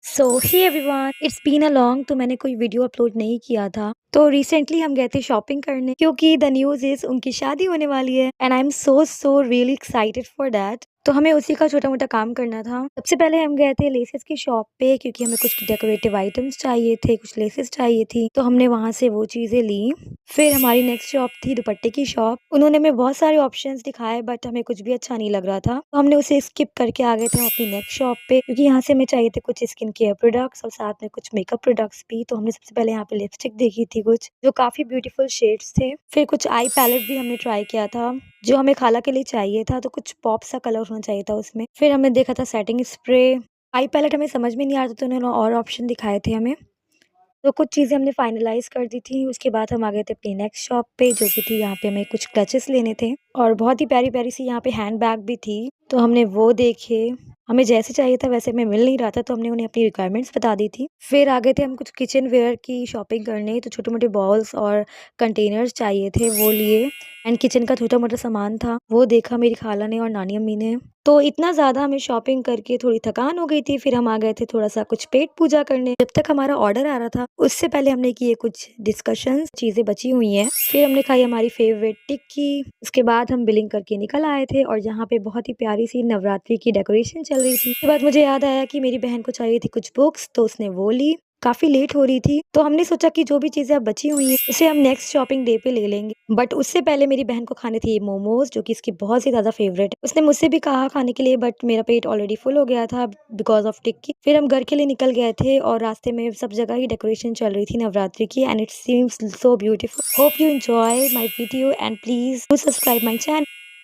So hey everyone, it's been a long. तो मैंने कोई वीडियो अपलोड नहीं किया था। तो रिसेंटली हम गए थे शॉपिंग करने क्योंकि द न्यूज़ इज उनकी शादी होने वाली है and I am so really excited for that. तो हमें उसी का छोटा मोटा काम करना था। सबसे पहले हम गए थे लेसेस की शॉप पे क्योंकि हमें कुछ डेकोरेटिव आइटम्स चाहिए थे, कुछ लेसेस चाहिए थी, तो हमने वहां से वो चीजें ली। फिर हमारी नेक्स्ट शॉप थी दुपट्टे की शॉप। उन्होंने हमें बहुत सारे ऑप्शंस दिखाए बट हमें कुछ भी अच्छा नहीं लग रहा था, तो हमने उसे स्किप करके आ गए थे हम अपनी नेक्स्ट शॉप पे क्योंकि यहाँ से हमें चाहिए थे कुछ स्किन केयर प्रोडक्ट्स और साथ में कुछ मेकअप प्रोडक्ट्स भी। तो हमने सबसे पहले यहाँ पे लिपस्टिक देखी थी कुछ जो काफी ब्यूटीफुल शेड्स थे। फिर कुछ आई पैलेट भी हमने ट्राई किया था जो हमें खाला के लिए चाहिए था, तो कुछ पॉप सा कलर होना चाहिए था उसमें। फिर हमने देखा था सेटिंग स्प्रे। आई पैलेट हमें समझ में नहीं आ रहा था, तो उन्होंने और ऑप्शन दिखाए थे हमें। तो कुछ चीज़ें हमने फाइनलाइज़ कर दी थी। उसके बाद हम आ गए थे अपनी नेक्स्ट शॉप पे जो कि थी, यहाँ पे हमें कुछ क्लचेस लेने थे और बहुत ही प्यारी-प्यारी सी यहाँ पे हैंड बैग भी थी। तो हमने वो देखे। हमें जैसे चाहिए था वैसे हमें मिल नहीं रहा था, तो हमने उन्हें अपनी रिक्वायरमेंट्स बता दी थी। फिर आ गए थे हम कुछ किचन वेयर की शॉपिंग करने, तो छोटे-मोटे बॉल्स और कंटेनर्स चाहिए थे, वो लिए। एंड किचन का छोटा-मोटा सामान था, वो देखा मेरी खाला ने और नानी अम्मी ने। तो इतना ज़्यादा हमें शॉपिंग करके थोड़ी थकान हो गई थी। फिर हम आ गए थे थोड़ा-सा कुछ पेट पूजा करने। जब तक हमारा ऑर्डर आ रहा था, उससे पहले हमने किए कुछ डिस्कशंस, चीज़ें बची हुई हैं। फिर हमने खाई हमारी फेवरेट टिक्की। उसके बाद हम बिलिंग करके निकल आए थे और यहाँ पे बहुत ही प्यारी-सी नवरात्रि की डेकोरेशन चल रही थी। उसके बाद मुझे याद आया कि मेरी बहन को चाहिए थी कुछ बुक्स, तो उसने वो ली। काफ़ी लेट हो रही थी, तो हमने सोचा कि जो भी चीज़ें अब बची हुई हैं, उसे हम नेक्स्ट शॉपिंग डे पे ले लेंगे। बट उससे पहले मेरी बहन को खाने थे ये मोमोज़ जो कि इसकी बहुत ही ज़्यादा फेवरेट है। उसने मुझसे भी कहा खाने के लिए बट मेरा पेट ऑलरेडी फुल हो गया था बिकॉज़ ऑफ टिक्की। फिर हम घर के लिए निकल गए थे और रास्ते में सब जगह ही डेकोरेशन चल रही थी नवरात्रि की and it seems so beautiful. Hope you enjoy my video and please do subscribe my channel.